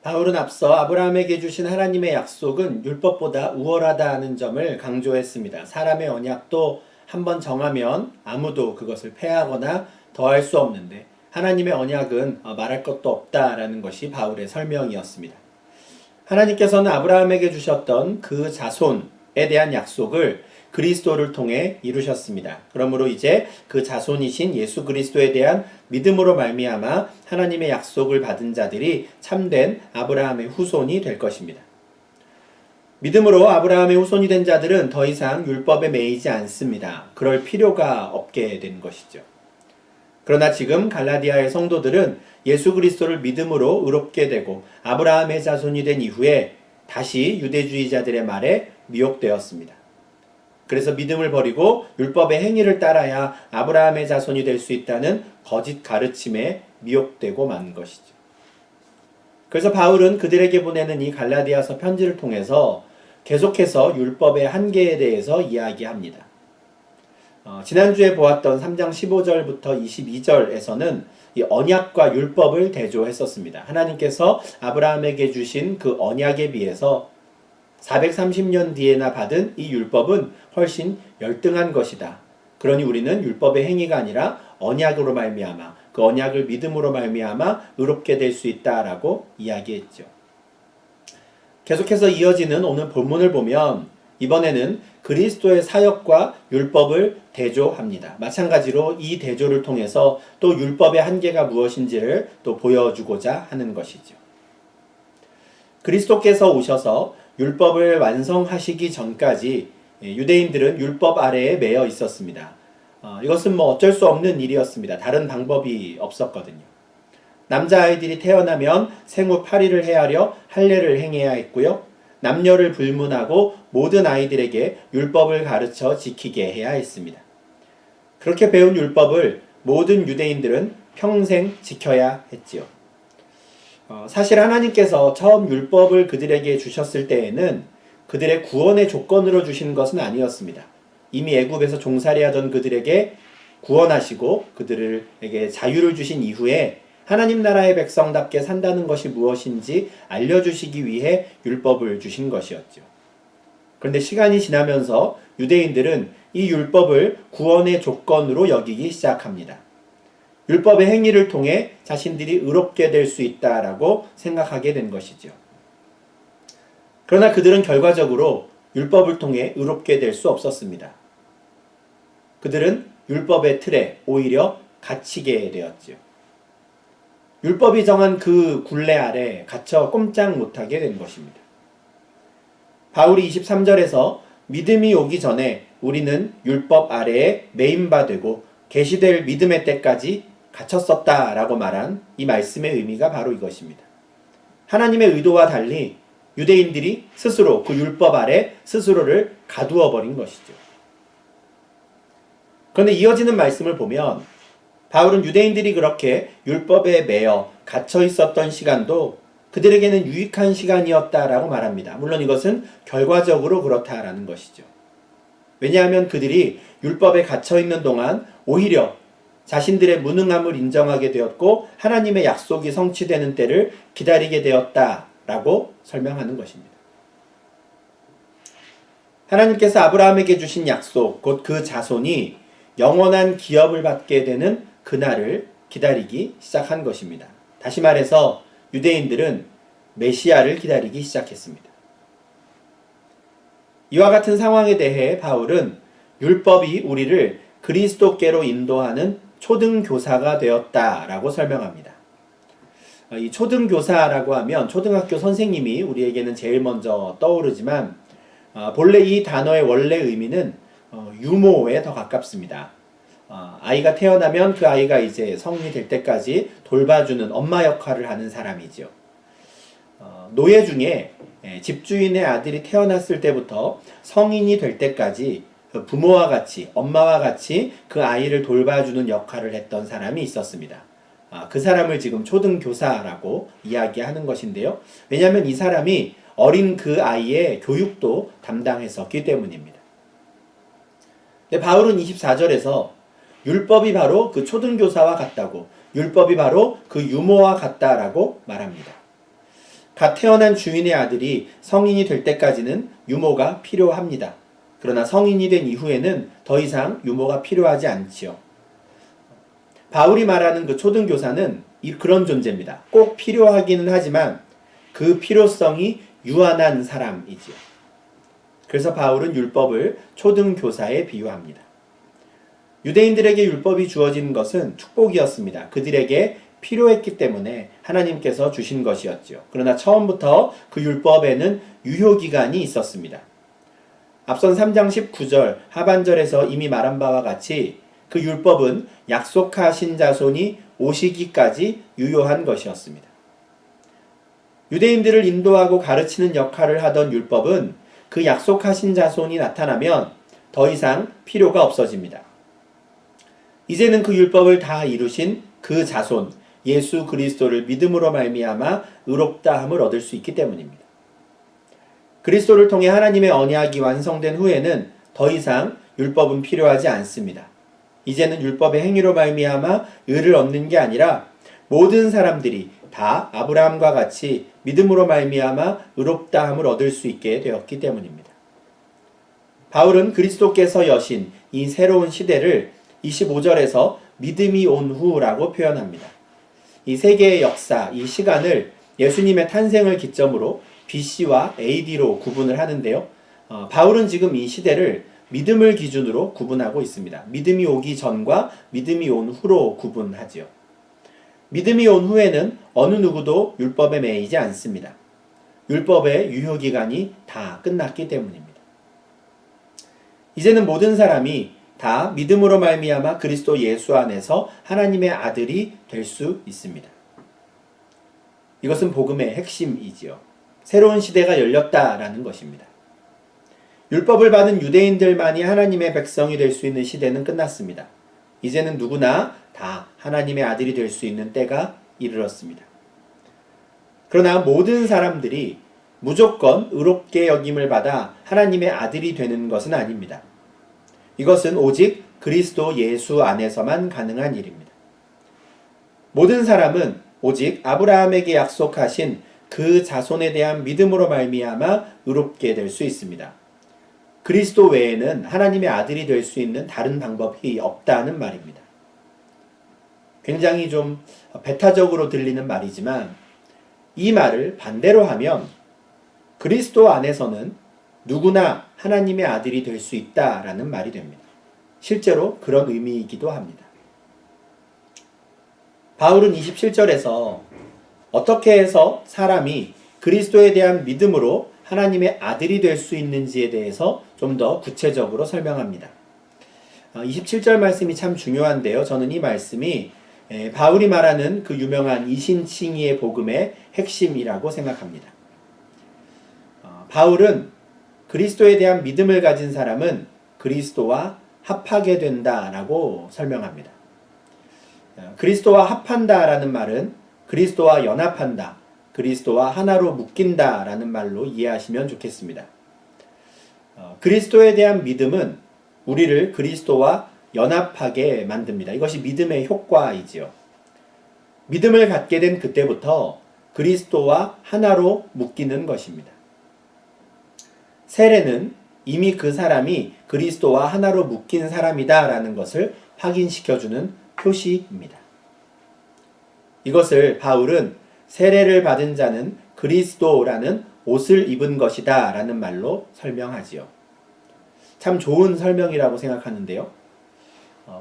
바울은 앞서 아브라함에게 주신 하나님의 약속은 율법보다 우월하다는 점을 강조했습니다. 사람의 언약도 한번 정하면 아무도 그것을 폐하거나 더할 수 없는데 하나님의 언약은 말할 것도 없다라는 것이 바울의 설명이었습니다. 하나님께서는 아브라함에게 주셨던 그 자손에 대한 약속을 그리스도를 통해 이루셨습니다. 그러므로 이제 그 자손이신 예수 그리스도에 대한 믿음으로 말미암아 하나님의 약속을 받은 자들이 참된 아브라함의 후손이 될 것입니다. 믿음으로 아브라함의 후손이 된 자들은 더 이상 율법에 매이지 않습니다. 그럴 필요가 없게 된 것이죠. 그러나 지금 갈라디아의 성도들은 예수 그리스도를 믿음으로 의롭게 되고 아브라함의 자손이 된 이후에 다시 유대주의자들의 말에 미혹되었습니다. 그래서 믿음을 버리고 율법의 행위를 따라야 아브라함의 자손이 될 수 있다는 거짓 가르침에 미혹되고 만 것이죠. 그래서 바울은 그들에게 보내는 이 갈라디아서 편지를 통해서 계속해서 율법의 한계에 대해서 이야기합니다. 지난주에 보았던 3장 15절부터 22절에서는 이 언약과 율법을 대조했었습니다. 하나님께서 아브라함에게 주신 그 언약에 비해서 430년 뒤에나 받은 이 율법은 훨씬 열등한 것이다. 그러니 우리는 율법의 행위가 아니라 언약으로 말미암아 그 언약을 믿음으로 말미암아 의롭게 될 수 있다라고 이야기했죠. 계속해서 이어지는 오늘 본문을 보면 이번에는 그리스도의 사역과 율법을 대조합니다. 마찬가지로 이 대조를 통해서 또 율법의 한계가 무엇인지를 또 보여주고자 하는 것이죠. 그리스도께서 오셔서 율법을 완성하시기 전까지 유대인들은 율법 아래에 매여 있었습니다. 이것은 어쩔 수 없는 일이었습니다. 다른 방법이 없었거든요. 남자아이들이 태어나면 생후 8일을 헤아려 할례를 행해야 했고요. 남녀를 불문하고 모든 아이들에게 율법을 가르쳐 지키게 해야 했습니다. 그렇게 배운 율법을 모든 유대인들은 평생 지켜야 했지요. 사실 하나님께서 처음 율법을 그들에게 주셨을 때에는 그들의 구원의 조건으로 주신 것은 아니었습니다. 이미 애굽에서 종살이하던 그들에게 구원하시고 그들에게 자유를 주신 이후에 하나님 나라의 백성답게 산다는 것이 무엇인지 알려주시기 위해 율법을 주신 것이었죠. 그런데 시간이 지나면서 유대인들은 이 율법을 구원의 조건으로 여기기 시작합니다. 율법의 행위를 통해 자신들이 의롭게 될 수 있다라고 생각하게 된 것이죠. 그러나 그들은 결과적으로 율법을 통해 의롭게 될 수 없었습니다. 그들은 율법의 틀에 오히려 갇히게 되었죠. 율법이 정한 그 굴레 아래 갇혀 꼼짝 못하게 된 것입니다. 바울이 23절에서 믿음이 오기 전에 우리는 율법 아래에 매임바 되고 계시될 믿음의 때까지 갇혔었다라고 말한 이 말씀의 의미가 바로 이것입니다. 하나님의 의도와 달리 유대인들이 스스로 그 율법 아래 스스로를 가두어 버린 것이죠. 그런데 이어지는 말씀을 보면 바울은 유대인들이 그렇게 율법에 매여 갇혀 있었던 시간도 그들에게는 유익한 시간이었다라고 말합니다. 물론 이것은 결과적으로 그렇다라는 것이죠. 왜냐하면 그들이 율법에 갇혀 있는 동안 오히려 자신들의 무능함을 인정하게 되었고 하나님의 약속이 성취되는 때를 기다리게 되었다라고 설명하는 것입니다. 하나님께서 아브라함에게 주신 약속, 곧 그 자손이 영원한 기업을 받게 되는 그날을 기다리기 시작한 것입니다. 다시 말해서 유대인들은 메시아를 기다리기 시작했습니다. 이와 같은 상황에 대해 바울은 율법이 우리를 그리스도께로 인도하는 초등교사가 되었다라고 설명합니다. 이 초등교사라고 하면 초등학교 선생님이 우리에게는 제일 먼저 떠오르지만 본래 이 단어의 원래 의미는 유모에 더 가깝습니다. 아이가 태어나면 그 아이가 이제 성인이 될 때까지 돌봐주는 엄마 역할을 하는 사람이죠. 노예 중에 집주인의 아들이 태어났을 때부터 성인이 될 때까지 부모와 같이 엄마와 같이 그 아이를 돌봐주는 역할을 했던 사람이 있었습니다. 그 사람을 지금 초등교사라고 이야기하는 것인데요. 왜냐하면 이 사람이 어린 그 아이의 교육도 담당했었기 때문입니다. 근데 바울은 24절에서 율법이 바로 그 초등교사와 같다고, 율법이 바로 그 유모와 같다라고 말합니다. 갓 태어난 주인의 아들이 성인이 될 때까지는 유모가 필요합니다. 그러나 성인이 된 이후에는 더 이상 유모가 필요하지 않지요. 바울이 말하는 그 초등교사는 그런 존재입니다. 꼭 필요하기는 하지만 그 필요성이 유한한 사람이지요. 그래서 바울은 율법을 초등교사에 비유합니다. 유대인들에게 율법이 주어진 것은 축복이었습니다. 그들에게 필요했기 때문에 하나님께서 주신 것이었죠. 그러나 처음부터 그 율법에는 유효기간이 있었습니다. 앞선 3장 19절 하반절에서 이미 말한 바와 같이 그 율법은 약속하신 자손이 오시기까지 유효한 것이었습니다. 유대인들을 인도하고 가르치는 역할을 하던 율법은 그 약속하신 자손이 나타나면 더 이상 필요가 없어집니다. 이제는 그 율법을 다 이루신 그 자손 예수 그리스도를 믿음으로 말미암아 의롭다함을 얻을 수 있기 때문입니다. 그리스도를 통해 하나님의 언약이 완성된 후에는 더 이상 율법은 필요하지 않습니다. 이제는 율법의 행위로 말미암아 의를 얻는 게 아니라 모든 사람들이 다 아브라함과 같이 믿음으로 말미암아 의롭다함을 얻을 수 있게 되었기 때문입니다. 바울은 그리스도께서 여신 이 새로운 시대를 25절에서 믿음이 온 후라고 표현합니다. 이 세계의 역사, 이 시간을 예수님의 탄생을 기점으로 BC와 AD로 구분을 하는데요. 바울은 지금 이 시대를 믿음을 기준으로 구분하고 있습니다. 믿음이 오기 전과 믿음이 온 후로 구분하지요. 믿음이 온 후에는 어느 누구도 율법에 매이지 않습니다. 율법의 유효기간이 다 끝났기 때문입니다. 이제는 모든 사람이 다 믿음으로 말미암아 그리스도 예수 안에서 하나님의 아들이 될 수 있습니다. 이것은 복음의 핵심이지요. 새로운 시대가 열렸다라는 것입니다. 율법을 받은 유대인들만이 하나님의 백성이 될 수 있는 시대는 끝났습니다. 이제는 누구나 다 하나님의 아들이 될 수 있는 때가 이르렀습니다. 그러나 모든 사람들이 무조건 의롭게 여김을 받아 하나님의 아들이 되는 것은 아닙니다. 이것은 오직 그리스도 예수 안에서만 가능한 일입니다. 모든 사람은 오직 아브라함에게 약속하신 그 자손에 대한 믿음으로 말미암아 의롭게 될 수 있습니다. 그리스도 외에는 하나님의 아들이 될 수 있는 다른 방법이 없다는 말입니다. 굉장히 좀 배타적으로 들리는 말이지만 이 말을 반대로 하면 그리스도 안에서는 누구나 하나님의 아들이 될 수 있다라는 말이 됩니다. 실제로 그런 의미이기도 합니다. 바울은 27절에서 어떻게 해서 사람이 그리스도에 대한 믿음으로 하나님의 아들이 될 수 있는지에 대해서 좀 더 구체적으로 설명합니다. 27절 말씀이 참 중요한데요. 저는 이 말씀이 바울이 말하는 그 유명한 이신칭의의 복음의 핵심이라고 생각합니다. 바울은 그리스도에 대한 믿음을 가진 사람은 그리스도와 합하게 된다라고 설명합니다. 그리스도와 합한다라는 말은 그리스도와 연합한다, 그리스도와 하나로 묶인다라는 말로 이해하시면 좋겠습니다. 그리스도에 대한 믿음은 우리를 그리스도와 연합하게 만듭니다. 이것이 믿음의 효과이지요. 믿음을 갖게 된 그때부터 그리스도와 하나로 묶이는 것입니다. 세례는 이미 그 사람이 그리스도와 하나로 묶인 사람이다라는 것을 확인시켜주는 표시입니다. 이것을 바울은 세례를 받은 자는 그리스도라는 옷을 입은 것이다 라는 말로 설명하지요. 참 좋은 설명이라고 생각하는데요.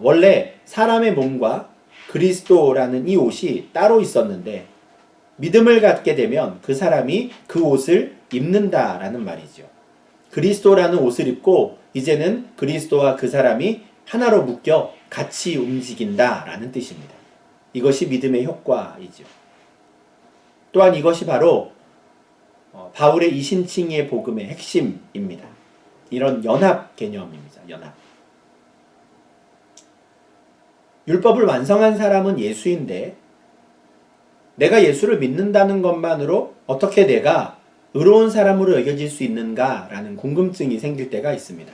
원래 사람의 몸과 그리스도라는 이 옷이 따로 있었는데 믿음을 갖게 되면 그 사람이 그 옷을 입는다라는 말이죠. 그리스도라는 옷을 입고 이제는 그리스도와 그 사람이 하나로 묶여 같이 움직인다라는 뜻입니다. 이것이 믿음의 효과이죠. 또한 이것이 바로 바울의 이신칭의 복음의 핵심입니다. 이런 연합 개념입니다. 연합. 율법을 완성한 사람은 예수인데 내가 예수를 믿는다는 것만으로 어떻게 내가 의로운 사람으로 여겨질 수 있는가라는 궁금증이 생길 때가 있습니다.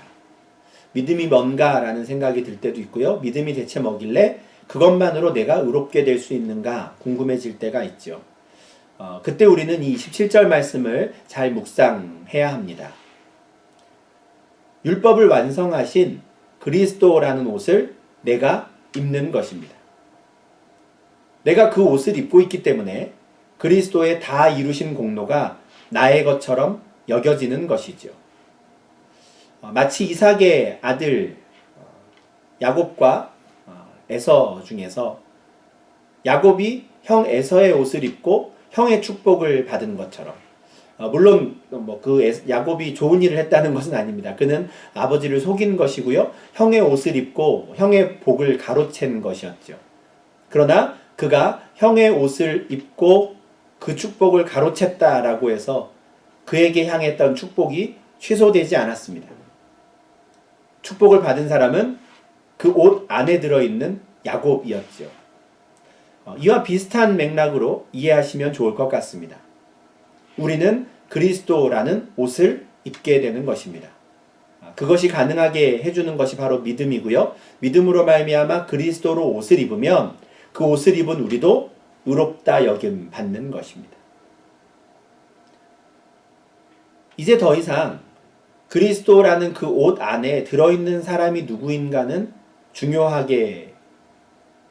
믿음이 뭔가라는 생각이 들 때도 있고요. 믿음이 대체 뭐길래 그것만으로 내가 의롭게 될 수 있는가 궁금해질 때가 있죠. 그때 우리는 이 27절 말씀을 잘 묵상해야 합니다. 율법을 완성하신 그리스도라는 옷을 내가 입는 것입니다. 내가 그 옷을 입고 있기 때문에 그리스도의 다 이루신 공로가 나의 것처럼 여겨지는 것이죠. 마치 이삭의 아들 야곱과 에서 중에서 야곱이 형 에서의 옷을 입고 형의 축복을 받은 것처럼, 물론 야곱이 좋은 일을 했다는 것은 아닙니다. 그는 아버지를 속인 것이고요, 형의 옷을 입고 형의 복을 가로챈 것이었죠. 그러나 그가 형의 옷을 입고 그 축복을 가로챘다라고 해서 그에게 향했던 축복이 취소되지 않았습니다. 축복을 받은 사람은 그 옷 안에 들어있는 야곱이었죠. 이와 비슷한 맥락으로 이해하시면 좋을 것 같습니다. 우리는 그리스도라는 옷을 입게 되는 것입니다. 그것이 가능하게 해주는 것이 바로 믿음이고요. 믿음으로 말미암아 그리스도로 옷을 입으면 그 옷을 입은 우리도 의롭다 여김 받는 것입니다. 이제 더 이상 그리스도라는 그 옷 안에 들어있는 사람이 누구인가는 중요하게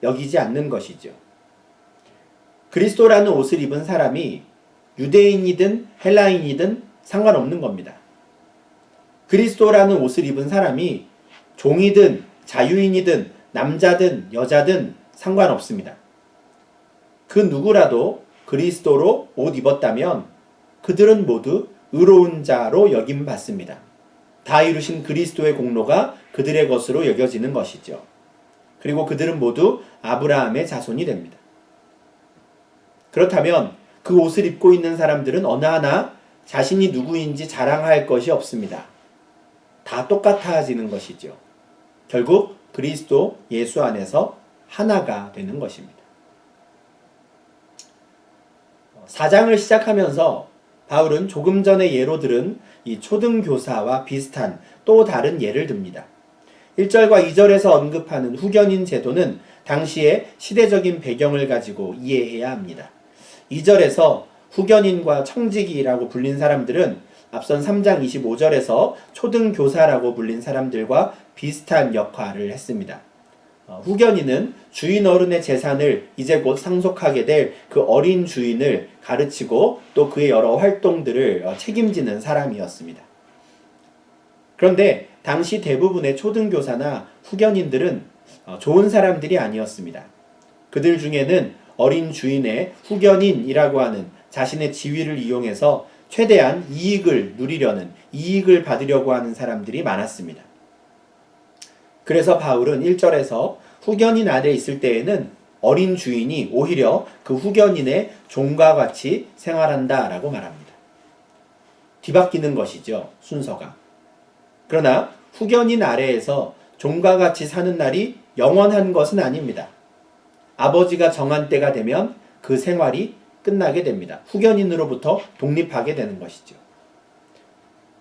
여기지 않는 것이죠. 그리스도라는 옷을 입은 사람이 유대인이든 헬라인이든 상관없는 겁니다. 그리스도라는 옷을 입은 사람이 종이든 자유인이든 남자든 여자든 상관없습니다. 그 누구라도 그리스도로 옷 입었다면 그들은 모두 의로운 자로 여김받습니다. 다 이루신 그리스도의 공로가 그들의 것으로 여겨지는 것이죠. 그리고 그들은 모두 아브라함의 자손이 됩니다. 그렇다면 그 옷을 입고 있는 사람들은 어느 하나 자신이 누구인지 자랑할 것이 없습니다. 다 똑같아지는 것이죠. 결국 그리스도 예수 안에서 하나가 되는 것입니다. 4장을 시작하면서 바울은 조금 전에 예로 들은 이 초등교사와 비슷한 또 다른 예를 듭니다. 1절과 2절에서 언급하는 후견인 제도는 당시의 시대적인 배경을 가지고 이해해야 합니다. 2절에서 후견인과 청지기라고 불린 사람들은 앞선 3장 25절에서 초등교사라고 불린 사람들과 비슷한 역할을 했습니다. 후견인은 주인 어른의 재산을 이제 곧 상속하게 될 그 어린 주인을 가르치고 또 그의 여러 활동들을 책임지는 사람이었습니다. 그런데 당시 대부분의 초등교사나 후견인들은 좋은 사람들이 아니었습니다. 그들 중에는 어린 주인의 후견인이라고 하는 자신의 지위를 이용해서 최대한 이익을 누리려는, 이익을 받으려고 하는 사람들이 많았습니다. 그래서 바울은 1절에서 후견인 아래 있을 때에는 어린 주인이 오히려 그 후견인의 종과 같이 생활한다 라고 말합니다. 뒤바뀌는 것이죠, 순서가. 그러나 후견인 아래에서 종과 같이 사는 날이 영원한 것은 아닙니다. 아버지가 정한 때가 되면 그 생활이 끝나게 됩니다. 후견인으로부터 독립하게 되는 것이죠.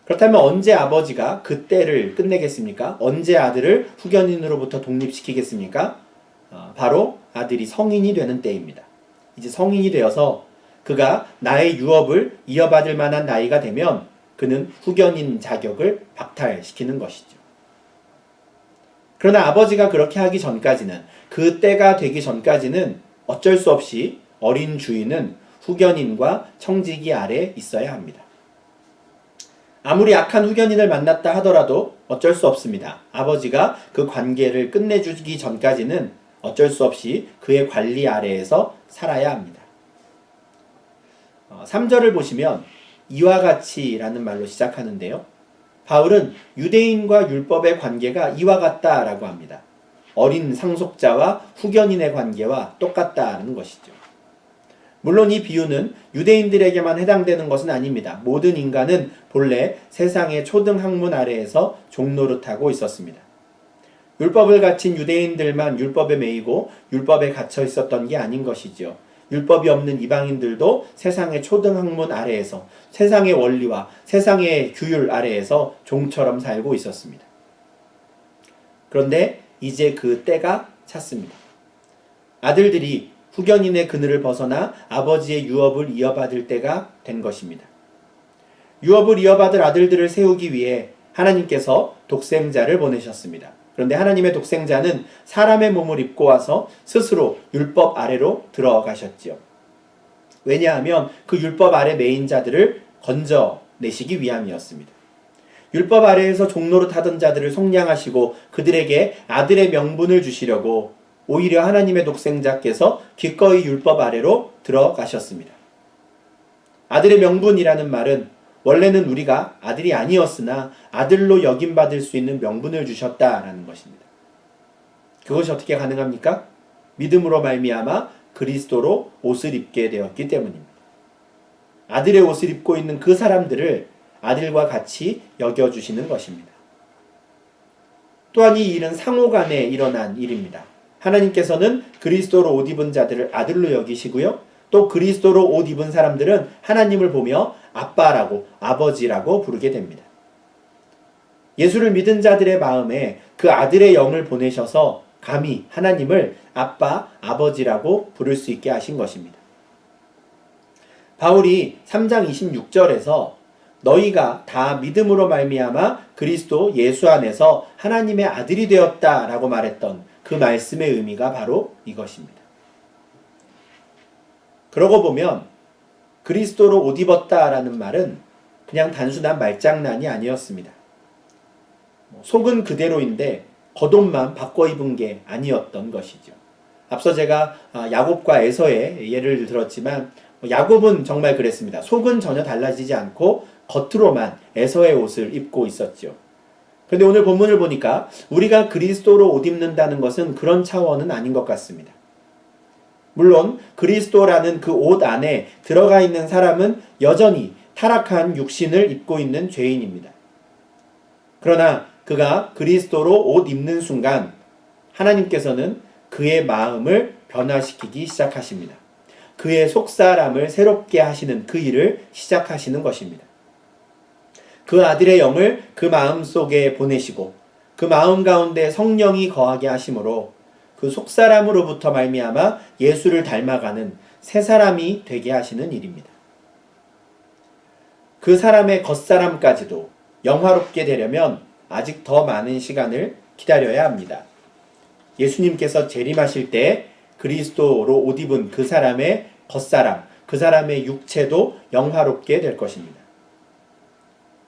그렇다면 언제 아버지가 그 때를 끝내겠습니까? 언제 아들을 후견인으로부터 독립시키겠습니까? 바로 아들이 성인이 되는 때입니다. 이제 성인이 되어서 그가 나의 유업을 이어받을 만한 나이가 되면 그는 후견인 자격을 박탈시키는 것이죠. 그러나 아버지가 그렇게 하기 전까지는, 그 때가 되기 전까지는 어쩔 수 없이 어린 주인은 후견인과 청지기 아래 있어야 합니다. 아무리 악한 후견인을 만났다 하더라도 어쩔 수 없습니다. 아버지가 그 관계를 끝내주기 전까지는 어쩔 수 없이 그의 관리 아래에서 살아야 합니다. 3절을 보시면 이와 같이라는 말로 시작하는데요. 바울은 유대인과 율법의 관계가 이와 같다라고 합니다. 어린 상속자와 후견인의 관계와 똑같다는 것이죠. 물론 이 비유는 유대인들에게만 해당되는 것은 아닙니다. 모든 인간은 본래 세상의 초등학문 아래에서 종노릇하고 있었습니다. 율법을 갖춘 유대인들만 율법에 매이고 율법에 갇혀 있었던 게 아닌 것이죠. 율법이 없는 이방인들도 세상의 초등학문 아래에서, 세상의 원리와 세상의 규율 아래에서 종처럼 살고 있었습니다. 그런데 이제 그 때가 찼습니다. 아들들이 후견인의 그늘을 벗어나 아버지의 유업을 이어받을 때가 된 것입니다. 유업을 이어받을 아들들을 세우기 위해 하나님께서 독생자를 보내셨습니다. 그런데 하나님의 독생자는 사람의 몸을 입고 와서 스스로 율법 아래로 들어가셨지요. 왜냐하면 그 율법 아래 매인 자들을 건져내시기 위함이었습니다. 율법 아래에서 종로로 타던 자들을 속량하시고 그들에게 아들의 명분을 주시려고 오히려 하나님의 독생자께서 기꺼이 율법 아래로 들어가셨습니다. 아들의 명분이라는 말은 원래는 우리가 아들이 아니었으나 아들로 여김받을 수 있는 명분을 주셨다라는 것입니다. 그것이 어떻게 가능합니까? 믿음으로 말미암아 그리스도로 옷을 입게 되었기 때문입니다. 아들의 옷을 입고 있는 그 사람들을 아들과 같이 여겨주시는 것입니다. 또한 이 일은 상호간에 일어난 일입니다. 하나님께서는 그리스도로 옷 입은 자들을 아들로 여기시고요. 또 그리스도로 옷 입은 사람들은 하나님을 보며 아빠라고 아버지라고 부르게 됩니다. 예수를 믿은 자들의 마음에 그 아들의 영을 보내셔서 감히 하나님을 아빠, 아버지라고 부를 수 있게 하신 것입니다. 바울이 3장 26절에서 너희가 다 믿음으로 말미암아 그리스도 예수 안에서 하나님의 아들이 되었다라고 말했던 그 말씀의 의미가 바로 이것입니다. 그러고 보면 그리스도로 옷 입었다라는 말은 그냥 단순한 말장난이 아니었습니다. 속은 그대로인데 겉옷만 바꿔 입은 게 아니었던 것이죠. 앞서 제가 야곱과 에서의 예를 들었지만 야곱은 정말 그랬습니다. 속은 전혀 달라지지 않고 겉으로만 에서의 옷을 입고 있었죠. 그런데 오늘 본문을 보니까 우리가 그리스도로 옷 입는다는 것은 그런 차원은 아닌 것 같습니다. 물론 그리스도라는 그 옷 안에 들어가 있는 사람은 여전히 타락한 육신을 입고 있는 죄인입니다. 그러나 그가 그리스도로 옷 입는 순간 하나님께서는 그의 마음을 변화시키기 시작하십니다. 그의 속사람을 새롭게 하시는 그 일을 시작하시는 것입니다. 그 아들의 영을 그 마음 속에 보내시고 그 마음 가운데 성령이 거하게 하심으로 그 속사람으로부터 말미암아 예수를 닮아가는 새 사람이 되게 하시는 일입니다. 그 사람의 겉사람까지도 영화롭게 되려면 아직 더 많은 시간을 기다려야 합니다. 예수님께서 재림하실 때 그리스도로 옷 입은 그 사람의 겉사람, 그 사람의 육체도 영화롭게 될 것입니다.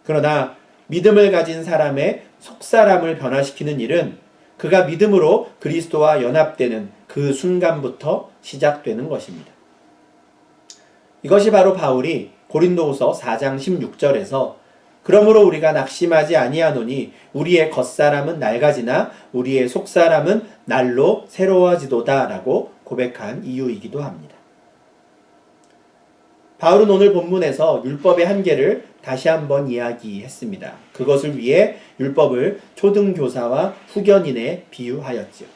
그러나 믿음을 가진 사람의 속사람을 변화시키는 일은 그가 믿음으로 그리스도와 연합되는 그 순간부터 시작되는 것입니다. 이것이 바로 바울이 고린도후서 4장 16절에서 그러므로 우리가 낙심하지 아니하노니 우리의 겉사람은 낡아지나 우리의 속사람은 날로 새로워지도다 라고 고백한 이유이기도 합니다. 바울은 오늘 본문에서 율법의 한계를 다시 한번 이야기했습니다. 그것을 위해 율법을 초등교사와 후견인에 비유하였지요.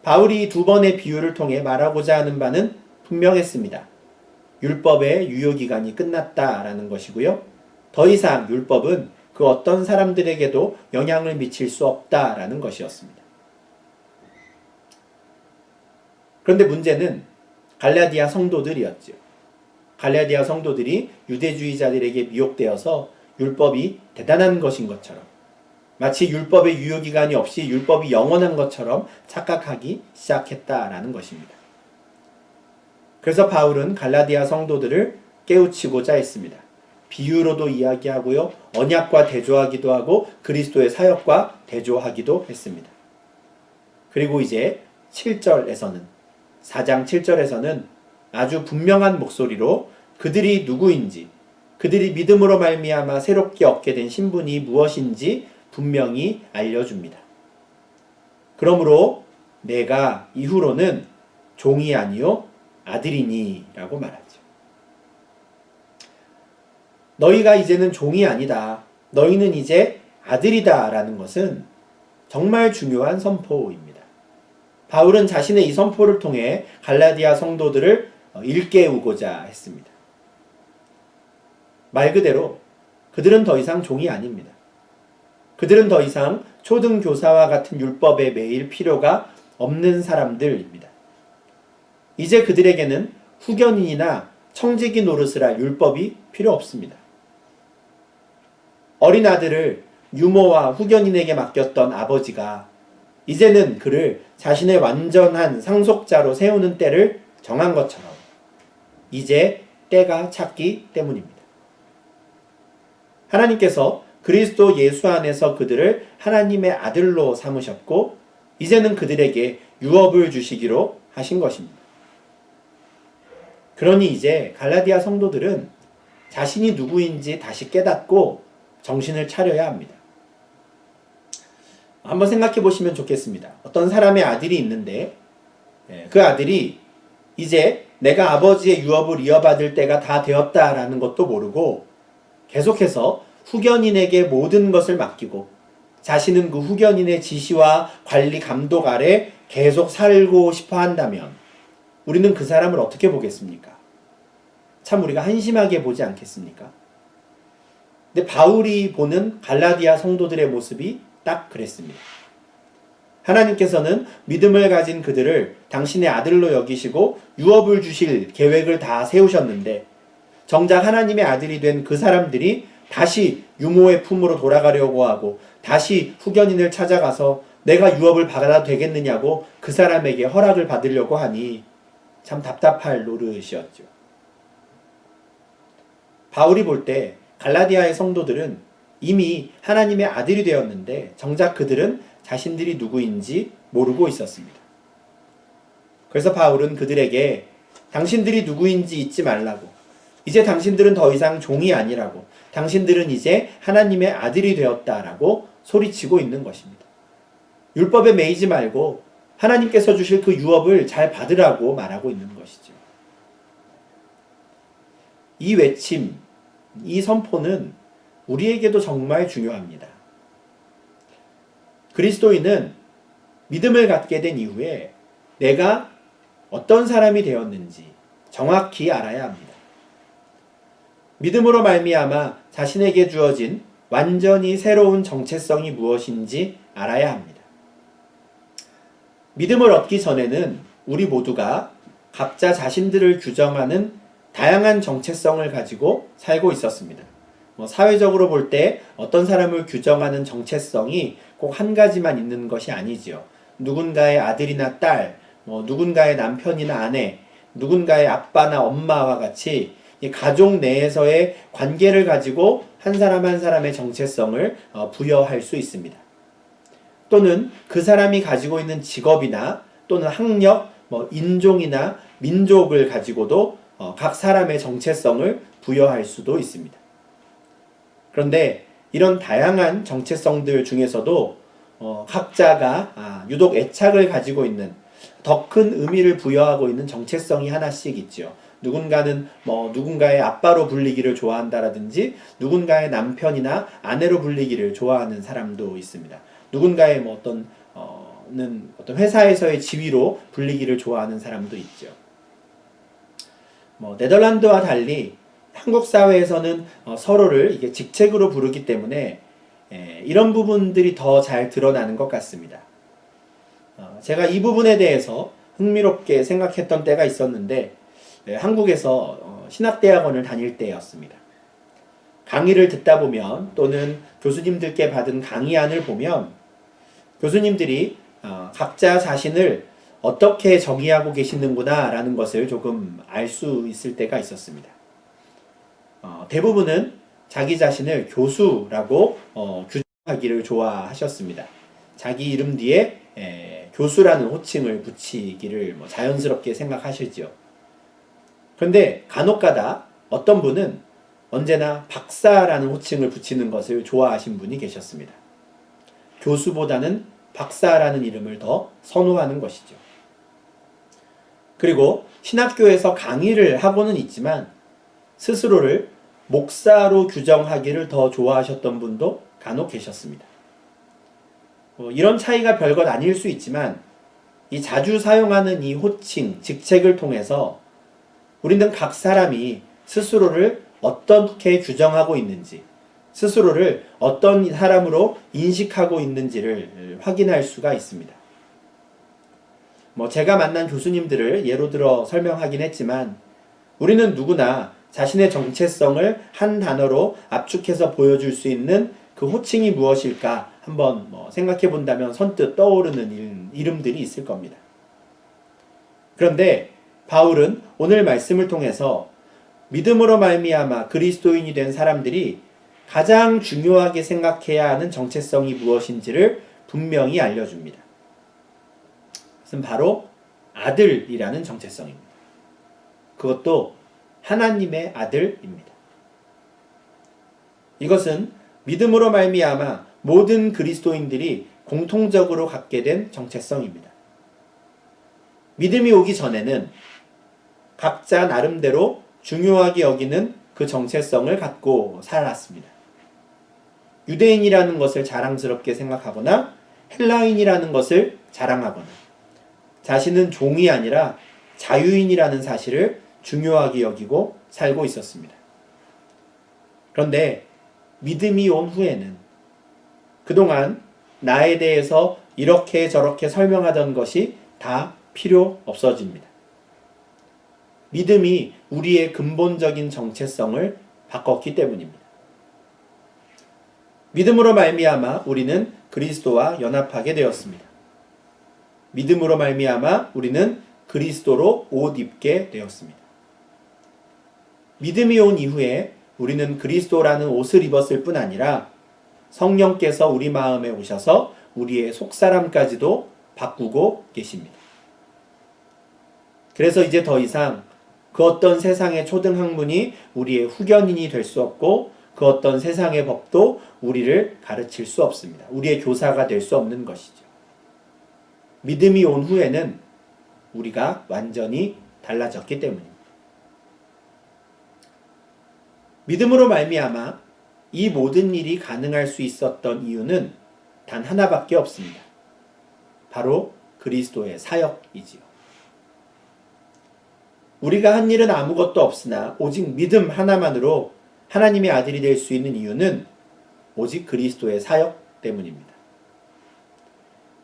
바울이 두 번의 비유를 통해 말하고자 하는 바는 분명했습니다. 율법의 유효기간이 끝났다라는 것이고요. 더 이상 율법은 그 어떤 사람들에게도 영향을 미칠 수 없다라는 것이었습니다. 그런데 문제는 갈라디아 성도들이었죠. 갈라디아 성도들이 유대주의자들에게 미혹되어서 율법이 대단한 것인 것처럼 마치 율법의 유효기간이 없이 율법이 영원한 것처럼 착각하기 시작했다라는 것입니다. 그래서 바울은 갈라디아 성도들을 깨우치고자 했습니다. 비유로도 이야기하고요. 언약과 대조하기도 하고 그리스도의 사역과 대조하기도 했습니다. 그리고 이제 7절에서는 4장 7절에서는 아주 분명한 목소리로 그들이 누구인지 그들이 믿음으로 말미암아 새롭게 얻게 된 신분이 무엇인지 분명히 알려줍니다. 그러므로 내가 이후로는 종이 아니요 아들이니 라고 말하죠. 너희가 이제는 종이 아니다. 너희는 이제 아들이다 라는 것은 정말 중요한 선포입니다. 바울은 자신의 이 선포를 통해 갈라디아 성도들을 일깨우고자 했습니다. 말 그대로 그들은 더 이상 종이 아닙니다. 그들은 더 이상 초등교사와 같은 율법에 매일 필요가 없는 사람들입니다. 이제 그들에게는 후견인이나 청지기 노릇을 할 율법이 필요 없습니다. 어린 아들을 유모와 후견인에게 맡겼던 아버지가 이제는 그를 자신의 완전한 상속자로 세우는 때를 정한 것처럼 이제 때가 찼기 때문입니다. 하나님께서 그리스도 예수 안에서 그들을 하나님의 아들로 삼으셨고 이제는 그들에게 유업을 주시기로 하신 것입니다. 그러니 이제 갈라디아 성도들은 자신이 누구인지 다시 깨닫고 정신을 차려야 합니다. 한번 생각해 보시면 좋겠습니다. 어떤 사람의 아들이 있는데 그 아들이 이제 내가 아버지의 유업을 이어받을 때가 다 되었다라는 것도 모르고 계속해서 후견인에게 모든 것을 맡기고 자신은 그 후견인의 지시와 관리 감독 아래 계속 살고 싶어 한다면 우리는 그 사람을 어떻게 보겠습니까? 참 우리가 한심하게 보지 않겠습니까? 근데 바울이 보는 갈라디아 성도들의 모습이 딱 그랬습니다. 하나님께서는 믿음을 가진 그들을 당신의 아들로 여기시고 유업을 주실 계획을 다 세우셨는데 정작 하나님의 아들이 된 그 사람들이 다시 유모의 품으로 돌아가려고 하고 다시 후견인을 찾아가서 내가 유업을 받아도 되겠느냐고 그 사람에게 허락을 받으려고 하니 참 답답할 노릇이었죠. 바울이 볼 때 갈라디아의 성도들은 이미 하나님의 아들이 되었는데 정작 그들은 자신들이 누구인지 모르고 있었습니다. 그래서 바울은 그들에게 당신들이 누구인지 잊지 말라고, 이제 당신들은 더 이상 종이 아니라고, 당신들은 이제 하나님의 아들이 되었다라고 소리치고 있는 것입니다. 율법에 매이지 말고 하나님께서 주실 그 유업을 잘 받으라고 말하고 있는 것이죠. 이 외침, 이 선포는 우리에게도 정말 중요합니다. 그리스도인은 믿음을 갖게 된 이후에 내가 어떤 사람이 되었는지 정확히 알아야 합니다. 믿음으로 말미암아 자신에게 주어진 완전히 새로운 정체성이 무엇인지 알아야 합니다. 믿음을 얻기 전에는 우리 모두가 각자 자신들을 규정하는 다양한 정체성을 가지고 살고 있었습니다. 사회적으로 볼 때 어떤 사람을 규정하는 정체성이 꼭 한 가지만 있는 것이 아니지요. 누군가의 아들이나 딸, 누군가의 남편이나 아내, 누군가의 아빠나 엄마와 같이 가족 내에서의 관계를 가지고 한 사람 한 사람의 정체성을 부여할 수 있습니다. 또는 그 사람이 가지고 있는 직업이나 또는 학력, 인종이나 민족을 가지고도 각 사람의 정체성을 부여할 수도 있습니다. 그런데 이런 다양한 정체성들 중에서도 각자가 유독 애착을 가지고 있는 더 큰 의미를 부여하고 있는 정체성이 하나씩 있죠. 누군가는 누군가의 아빠로 불리기를 좋아한다라든지 누군가의 남편이나 아내로 불리기를 좋아하는 사람도 있습니다. 누군가의 어떤 회사에서의 지위로 불리기를 좋아하는 사람도 있죠. 네덜란드와 달리 한국 사회에서는 서로를 이게 직책으로 부르기 때문에 이런 부분들이 더 잘 드러나는 것 같습니다. 제가 이 부분에 대해서 흥미롭게 생각했던 때가 있었는데 한국에서 신학대학원을 다닐 때였습니다. 강의를 듣다 보면 또는 교수님들께 받은 강의안을 보면 교수님들이 각자 자신을 어떻게 정의하고 계시는구나 라는 것을 조금 알 수 있을 때가 있었습니다. 대부분은 자기 자신을 교수라고 규정하기를 좋아하셨습니다. 자기 이름 뒤에 교수라는 호칭을 붙이기를 자연스럽게 생각하시죠. 그런데 간혹가다 어떤 분은 언제나 박사라는 호칭을 붙이는 것을 좋아하신 분이 계셨습니다. 교수보다는 박사라는 이름을 더 선호하는 것이죠. 그리고 신학교에서 강의를 하고는 있지만 스스로를 목사로 규정하기를 더 좋아하셨던 분도 간혹 계셨습니다. 이런 차이가 별것 아닐 수 있지만 이 자주 사용하는 이 호칭, 직책을 통해서 우리는 각 사람이 스스로를 어떻게 규정하고 있는지, 스스로를 어떤 사람으로 인식하고 있는지를 확인할 수가 있습니다. 제가 만난 교수님들을 예로 들어 설명하긴 했지만 우리는 누구나 자신의 정체성을 한 단어로 압축해서 보여줄 수 있는 그 호칭이 무엇일까 한번 생각해 본다면 선뜻 떠오르는 이름들이 있을 겁니다. 그런데 바울은 오늘 말씀을 통해서 믿음으로 말미암아 그리스도인이 된 사람들이 가장 중요하게 생각해야 하는 정체성이 무엇인지를 분명히 알려줍니다. 그것은 바로 아들이라는 정체성입니다. 그것도 하나님의 아들입니다. 이것은 믿음으로 말미암아 모든 그리스도인들이 공통적으로 갖게 된 정체성입니다. 믿음이 오기 전에는 각자 나름대로 중요하게 여기는 그 정체성을 갖고 살았습니다. 유대인이라는 것을 자랑스럽게 생각하거나 헬라인이라는 것을 자랑하거나 자신은 종이 아니라 자유인이라는 사실을 중요하게 여기고 살고 있었습니다. 그런데 믿음이 온 후에는 그동안 나에 대해서 이렇게 저렇게 설명하던 것이 다 필요 없어집니다. 믿음이 우리의 근본적인 정체성을 바꿨기 때문입니다. 믿음으로 말미암아 우리는 그리스도와 연합하게 되었습니다. 믿음으로 말미암아 우리는 그리스도로 옷 입게 되었습니다. 믿음이 온 이후에 우리는 그리스도라는 옷을 입었을 뿐 아니라 성령께서 우리 마음에 오셔서 우리의 속사람까지도 바꾸고 계십니다. 그래서 이제 더 이상 그 어떤 세상의 초등학문이 우리의 후견인이 될 수 없고 그 어떤 세상의 법도 우리를 가르칠 수 없습니다. 우리의 교사가 될 수 없는 것이죠. 믿음이 온 후에는 우리가 완전히 달라졌기 때문입니다. 믿음으로 말미암아 이 모든 일이 가능할 수 있었던 이유는 단 하나밖에 없습니다. 바로 그리스도의 사역이지요. 우리가 한 일은 아무것도 없으나 오직 믿음 하나만으로 하나님의 아들이 될 수 있는 이유는 오직 그리스도의 사역 때문입니다.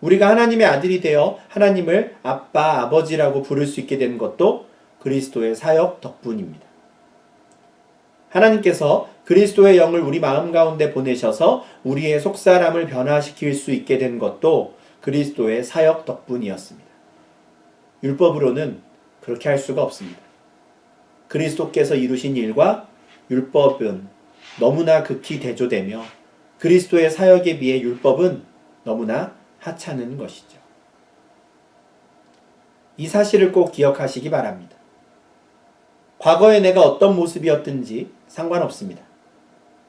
우리가 하나님의 아들이 되어 하나님을 아빠, 아버지라고 부를 수 있게 된 것도 그리스도의 사역 덕분입니다. 하나님께서 그리스도의 영을 우리 마음 가운데 보내셔서 우리의 속사람을 변화시킬 수 있게 된 것도 그리스도의 사역 덕분이었습니다. 율법으로는 그렇게 할 수가 없습니다. 그리스도께서 이루신 일과 율법은 너무나 극히 대조되며 그리스도의 사역에 비해 율법은 너무나 하찮은 것이죠. 이 사실을 꼭 기억하시기 바랍니다. 과거에 내가 어떤 모습이었든지 상관없습니다.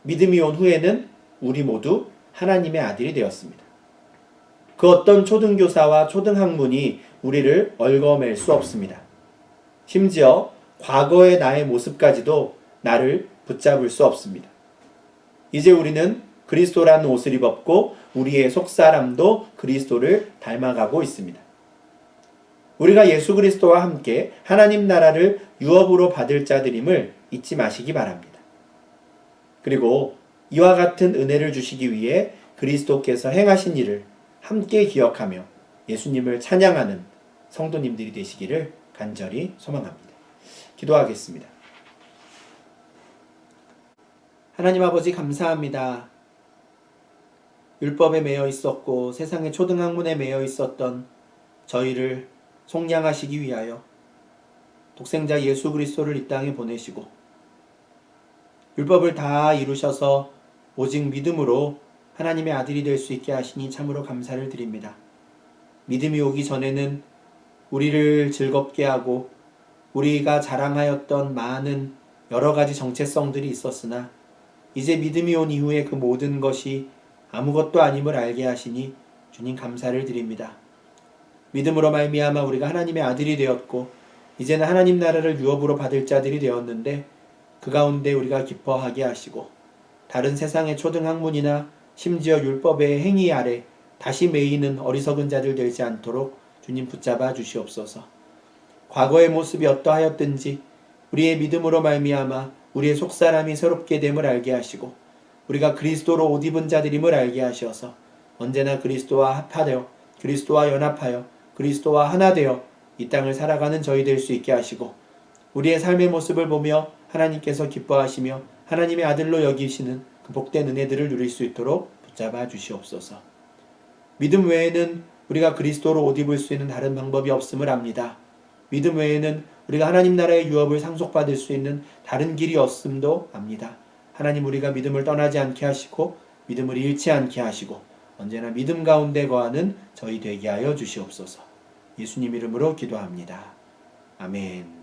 믿음이 온 후에는 우리 모두 하나님의 아들이 되었습니다. 그 어떤 초등교사와 초등학문이 우리를 얽어맬 수 없습니다. 심지어 과거의 나의 모습까지도 나를 붙잡을 수 없습니다. 이제 우리는 그리스도라는 옷을 입었고 우리의 속사람도 그리스도를 닮아가고 있습니다. 우리가 예수 그리스도와 함께 하나님 나라를 유업으로 받을 자들임을 잊지 마시기 바랍니다. 그리고 이와 같은 은혜를 주시기 위해 그리스도께서 행하신 일을 함께 기억하며 예수님을 찬양하는 성도님들이 되시기를 간절히 소망합니다. 기도하겠습니다. 하나님 아버지 감사합니다. 율법에 매여 있었고 세상의 초등학문에 매여 있었던 저희를 속량하시기 위하여 독생자 예수 그리스도를 이 땅에 보내시고 율법을 다 이루셔서 오직 믿음으로 하나님의 아들이 될 수 있게 하시니 참으로 감사를 드립니다. 믿음이 오기 전에는 우리를 즐겁게 하고 우리가 자랑하였던 많은 여러 가지 정체성들이 있었으나 이제 믿음이 온 이후에 그 모든 것이 아무것도 아님을 알게 하시니 주님 감사를 드립니다. 믿음으로 말미암아 우리가 하나님의 아들이 되었고 이제는 하나님 나라를 유업으로 받을 자들이 되었는데 그 가운데 우리가 기뻐하게 하시고 다른 세상의 초등학문이나 심지어 율법의 행위 아래 다시 매이는 어리석은 자들 되지 않도록 주님 붙잡아 주시옵소서. 과거의 모습이 어떠하였든지 우리의 믿음으로 말미암아 우리의 속사람이 새롭게 됨을 알게 하시고 우리가 그리스도로 옷 입은 자들임을 알게 하셔서 언제나 그리스도와 합하여 그리스도와 연합하여 그리스도와 하나 되어 이 땅을 살아가는 저희 될 수 있게 하시고 우리의 삶의 모습을 보며 하나님께서 기뻐하시며 하나님의 아들로 여기시는 그 복된 은혜들을 누릴 수 있도록 붙잡아 주시옵소서. 믿음 외에는 우리가 그리스도로 옷 입을 수 있는 다른 방법이 없음을 압니다. 믿음 외에는 우리가 하나님 나라의 유업을 상속받을 수 있는 다른 길이 없음도 압니다. 하나님, 우리가 믿음을 떠나지 않게 하시고 믿음을 잃지 않게 하시고 언제나 믿음 가운데 거하는 저희 되게 하여 주시옵소서. 예수님 이름으로 기도합니다. 아멘.